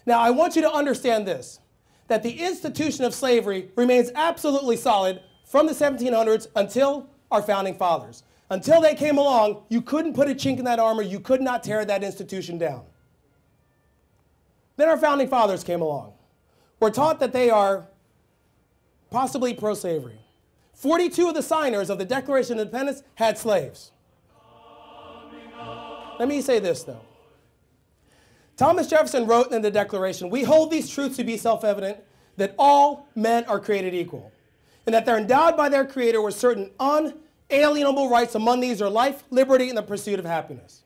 Now, I want you to understand this, that the institution of slavery remains absolutely solid from the 1700s until our founding fathers. Until they came along, you couldn't put a chink in that armor. You could not tear that institution down. Then our founding fathers came along. We're taught that they are possibly pro-slavery. 42 of the signers of the Declaration of Independence had slaves. Let me say this, though. Thomas Jefferson wrote in the Declaration, "We hold these truths to be self-evident, that all men are created equal, and that they're endowed by their Creator with certain unalienable rights. Among these are life, liberty, and the pursuit of happiness."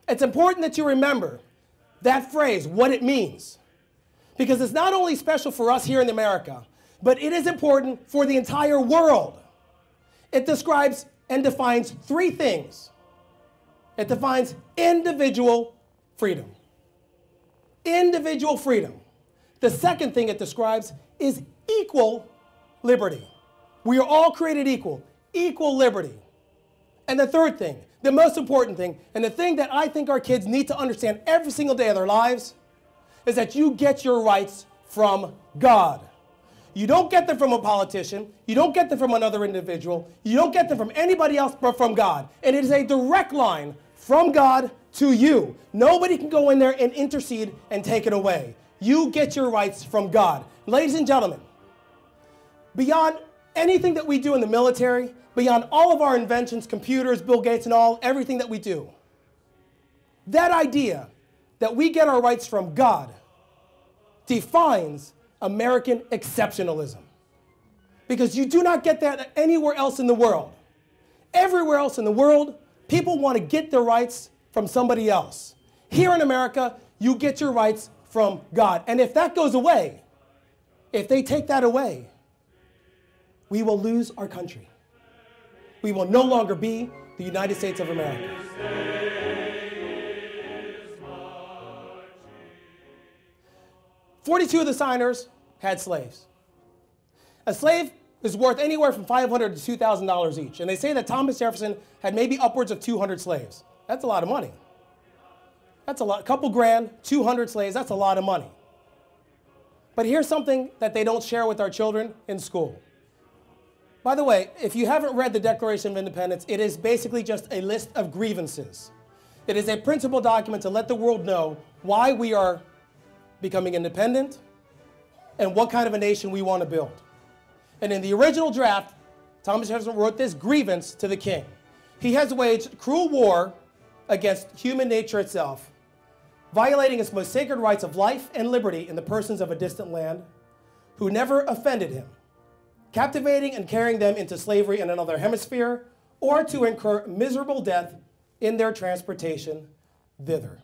It's important that you remember that phrase, what it means, because it's not only special for us here in America, but it is important for the entire world. It describes and defines three things. It defines individual freedom. Individual freedom. The second thing it describes is equal liberty. We are all created equal. Equal liberty. And the third thing, the most important thing, and the thing that I think our kids need to understand every single day of their lives, is that you get your rights from God. You don't get them from a politician. You don't get them from another individual. You don't get them from anybody else but from God. And it is a direct line from God to you. Nobody can go in there and intercede and take it away. You get your rights from God. Ladies and gentlemen, beyond anything that we do in the military, beyond all of our inventions, computers, Bill Gates and all, everything that we do, that idea that we get our rights from God defines American exceptionalism. Because you do not get that anywhere else in the world. Everywhere else in the world, people want to get their rights from somebody else. Here in America, you get your rights from God. And if that goes away, if they take that away, we will lose our country. We will no longer be the United States of America. 42 of the signers had slaves. A slave is worth anywhere from $500 to $2,000 each. And they say that Thomas Jefferson had maybe upwards of 200 slaves. That's a lot of money. That's a lot. A couple grand, 200 slaves, that's a lot of money. But here's something that they don't share with our children in school. By the way, if you haven't read the Declaration of Independence, it is basically just a list of grievances. It is a principal document to let the world know why we are becoming independent and what kind of a nation we want to build. And in the original draft, Thomas Jefferson wrote this grievance to the king. He has waged cruel war against human nature itself, violating its most sacred rights of life and liberty in the persons of a distant land who never offended him, captivating and carrying them into slavery in another hemisphere, or to incur miserable death in their transportation thither.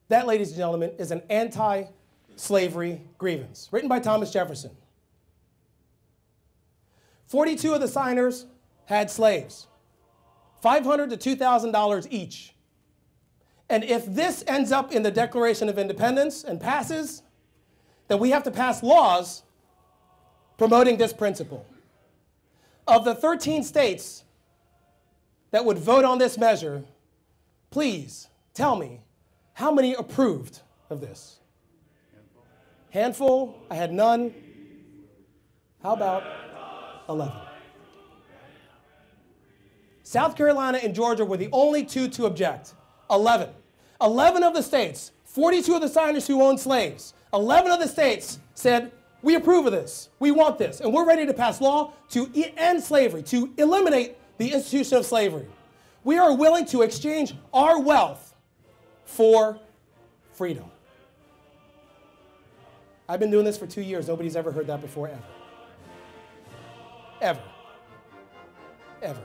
That, ladies and gentlemen, is an anti-slavery grievance written by Thomas Jefferson. 42 of the signers had slaves, $500 to $2,000 each. And if this ends up in the Declaration of Independence and passes, then we have to pass laws promoting this principle. Of the 13 states that would vote on this measure, please tell me how many approved of this? Handful? I had none. How about 11? South Carolina and Georgia were the only two to object. 11. 11 of the states, 42 of the signers who owned slaves, 11 of the states said, we approve of this, we want this, and we're ready to pass law to end slavery, to eliminate the institution of slavery. We are willing to exchange our wealth for freedom. I've been doing this for 2 years. Nobody's ever heard that before, ever. Ever. Ever.